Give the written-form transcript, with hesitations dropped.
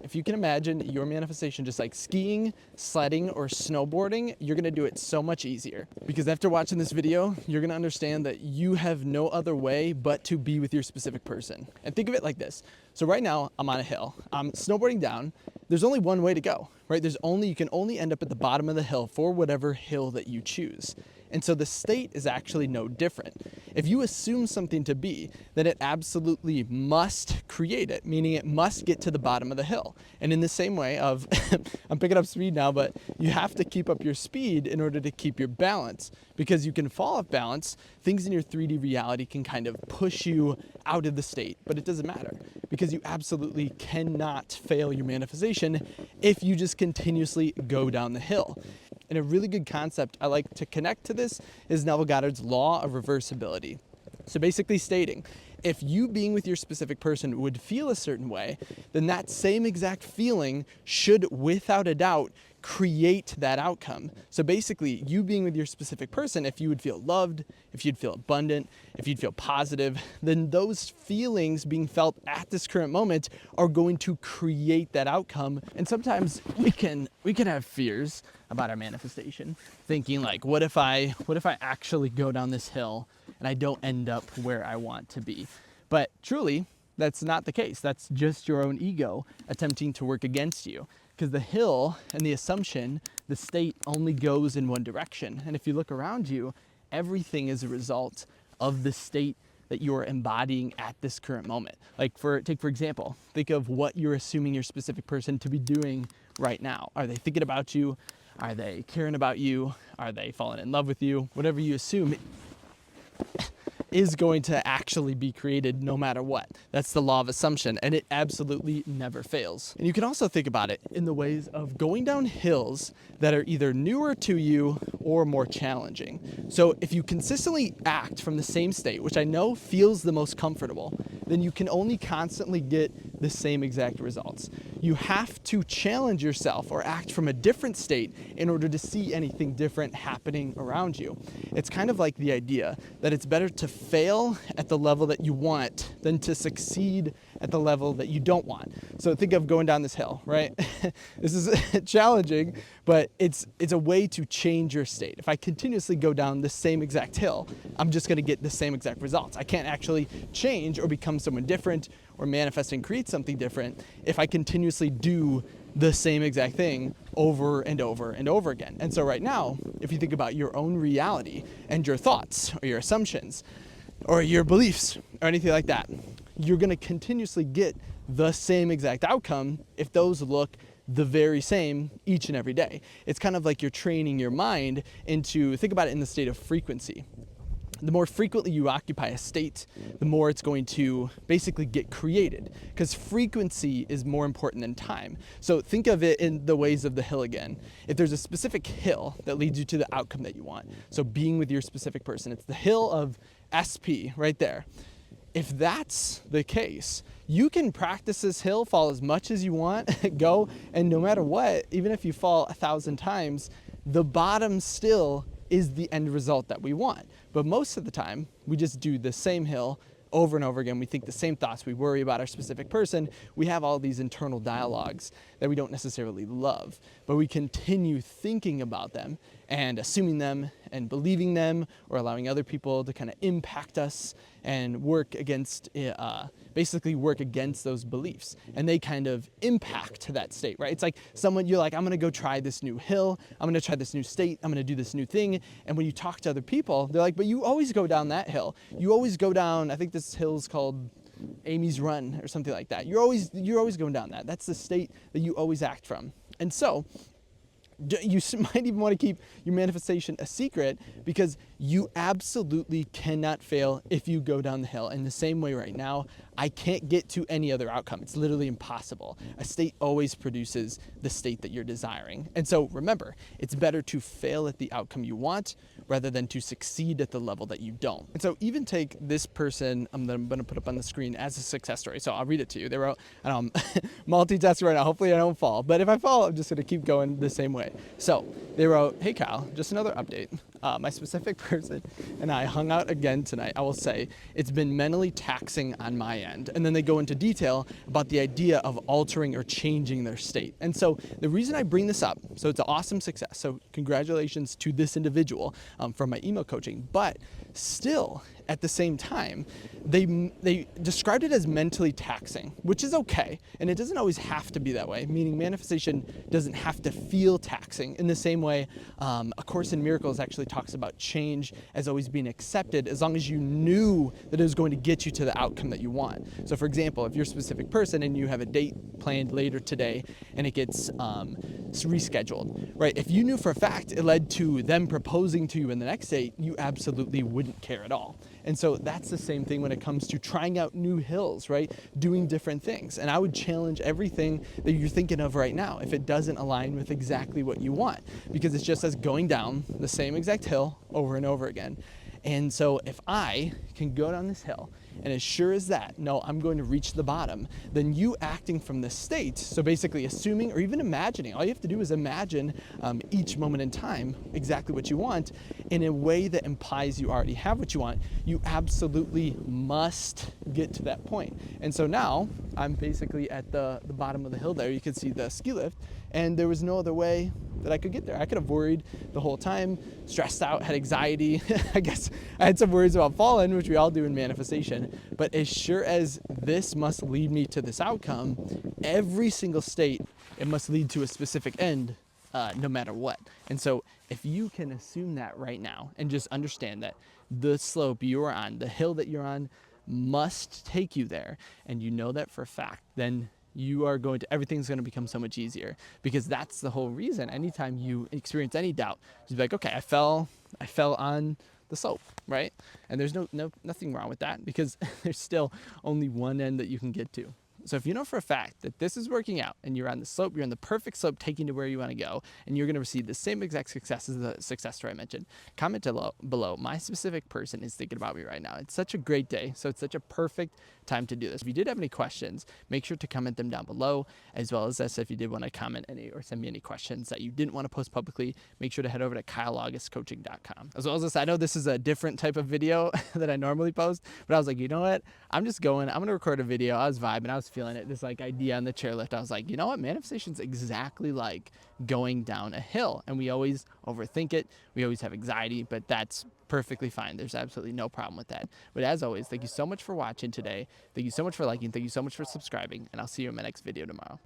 if you can imagine your manifestation just like skiing, sledding, or snowboarding, you're gonna do it so much easier. Because after watching this video, you're gonna understand that you have no other way but to be with your specific person. And think of it like this. So right now, I'm on a hill. I'm snowboarding down. There's only one way to go, right? You can only end up at the bottom of the hill for whatever hill that you choose. And so the state is actually no different. If you assume something to be, then it absolutely must create it, meaning it must get to the bottom of the hill. And in the same way of, I'm picking up speed now, but you have to keep up your speed in order to keep your balance, because you can fall off balance. Things in your 3D reality can kind of push you out of the state, but it doesn't matter because you absolutely cannot fail your manifestation if you just continuously go down the hill. And a really good concept I like to connect to this is Neville Goddard's law of reversibility. So basically stating, if you being with your specific person would feel a certain way, then that same exact feeling should, without a doubt, create that outcome. So basically, you being with your specific person, if you would feel loved, if you'd feel abundant, if you'd feel positive, then those feelings being felt at this current moment are going to create that outcome. And sometimes we can have fears about our manifestation, thinking like, what if I actually go down this hill and I don't end up where I want to be? But truly, that's not the case. That's just your own ego attempting to work against you. Because the hill and the assumption, the state only goes in one direction. And if you look around you, everything is a result of the state that you're embodying at this current moment. Like take for example, think of what you're assuming your specific person to be doing right now. Are they thinking about you? Are they caring about you? Are they falling in love with you? Whatever you assume is going to actually be created no matter what. That's the law of assumption, and it absolutely never fails. And you can also think about it in the ways of going down hills that are either newer to you or more challenging. So if you consistently act from the same state, which I know feels the most comfortable, then you can only constantly get the same exact results. You have to challenge yourself or act from a different state in order to see anything different happening around you. It's kind of like the idea that it's better to fail at the level that you want than to succeed at the level that you don't want. So think of going down this hill, right? This is challenging, but it's a way to change your state. If I continuously go down the same exact hill, I'm just gonna get the same exact results. I can't actually change or become someone different or manifest and create something different if I continuously do the same exact thing over and over and over again. And so right now, if you think about your own reality and your thoughts or your assumptions or your beliefs or anything like that, you're gonna continuously get the same exact outcome if those look the very same each and every day. It's kind of like you're training your mind into, think about it in the state of frequency. The more frequently you occupy a state, the more it's going to basically get created, because frequency is more important than time. So think of it in the ways of the hill again. If there's a specific hill that leads you to the outcome that you want, so being with your specific person, it's the hill of SP right there. If that's the case, you can practice this hill, fall as much as you want, go, and no matter what, even if you fall 1,000 times, the bottom still is the end result that we want. But most of the time, we just do the same hill over and over again. We think the same thoughts. We worry about our specific person. We have all these internal dialogues that we don't necessarily love, but we continue thinking about them and assuming them and believing them, or allowing other people to kind of impact us and work against, basically work against those beliefs. And they kind of impact that state, right? It's like you're like, I'm gonna go try this new hill. I'm gonna try this new state. I'm gonna do this new thing. And when you talk to other people, they're like, but you always go down that hill. You always go down, I think this hill's called Amy's Run or something like that. You're always going down that. That's the state that you always act from. And so you might even want to keep your manifestation a secret, because you absolutely cannot fail if you go down the hill. In the same way right now, I can't get to any other outcome. It's literally impossible. A state always produces the state that you're desiring. And so remember, it's better to fail at the outcome you want rather than to succeed at the level that you don't. And so even take this person I'm going to put up on the screen as a success story. So I'll read it to you. They wrote, and I'm multitasking right now. Hopefully I don't fall. But if I fall, I'm just going to keep going the same way. So they wrote, hey Kyle, just another update. My specific person and I hung out again tonight. I will say it's been mentally taxing on my end. And then they go into detail about the idea of altering or changing their state. And so the reason I bring this up, so it's an awesome success. So congratulations to this individual from my email coaching. But still, at the same time, they described it as mentally taxing, which is okay. And it doesn't always have to be that way, meaning manifestation doesn't have to feel taxing. In the same way, A Course in Miracles actually talks about change as always being accepted as long as you knew that it was going to get you to the outcome that you want. So for example, if you're a specific person and you have a date planned later today and it gets rescheduled, right? If you knew for a fact it led to them proposing to you in the next date, you absolutely wouldn't care at all. And so that's the same thing when it comes to trying out new hills, right? Doing different things. And I would challenge everything that you're thinking of right now if it doesn't align with exactly what you want, because it's just as going down the same exact hill over and over again. And so if I can go down this hill and as sure as that, no, I'm going to reach the bottom, then you acting from this state, so basically assuming or even imagining, all you have to do is imagine each moment in time exactly what you want in a way that implies you already have what you want, you absolutely must get to that point. And so now I'm basically at the bottom of the hill there. You can see the ski lift, and there was no other way that I could get there. I could have worried the whole time, stressed out, had anxiety. I guess I had some worries about falling, which we all do in manifestation. But as sure as this must lead me to this outcome, every single state, it must lead to a specific end, no matter what. And so if you can assume that right now and just understand that the slope you are on, the hill that you're on, must take you there, and you know that for a fact, then everything's going to become so much easier, because that's the whole reason. Anytime you experience any doubt, just be like, okay, I fell on the slope, right? And there's nothing wrong with that, because there's still only one end that you can get to. So if you know for a fact that this is working out and you're on the slope, you're on the perfect slope taking to where you want to go, and you're going to receive the same exact success as the success story I mentioned, comment below. My specific person is thinking about me right now. It's such a great day, so it's such a perfect time to do this. If you did have any questions, make sure to comment them down below, as well as this. If you did want to comment any or send me any questions that you didn't want to post publicly, make sure to head over to kyleaugustcoaching.com. As well as this, I know this is a different type of video that I normally post, but I was like, you know what? I'm going to record a video. I was vibing. I was feeling it. This like idea on the chairlift. I was like, you know what? Manifestation's exactly like going down a hill, and we always overthink it. We always have anxiety, but that's perfectly fine. There's absolutely no problem with that. But as always, thank you so much for watching today. Thank you so much for liking. Thank you so much for subscribing, and I'll see you in my next video tomorrow.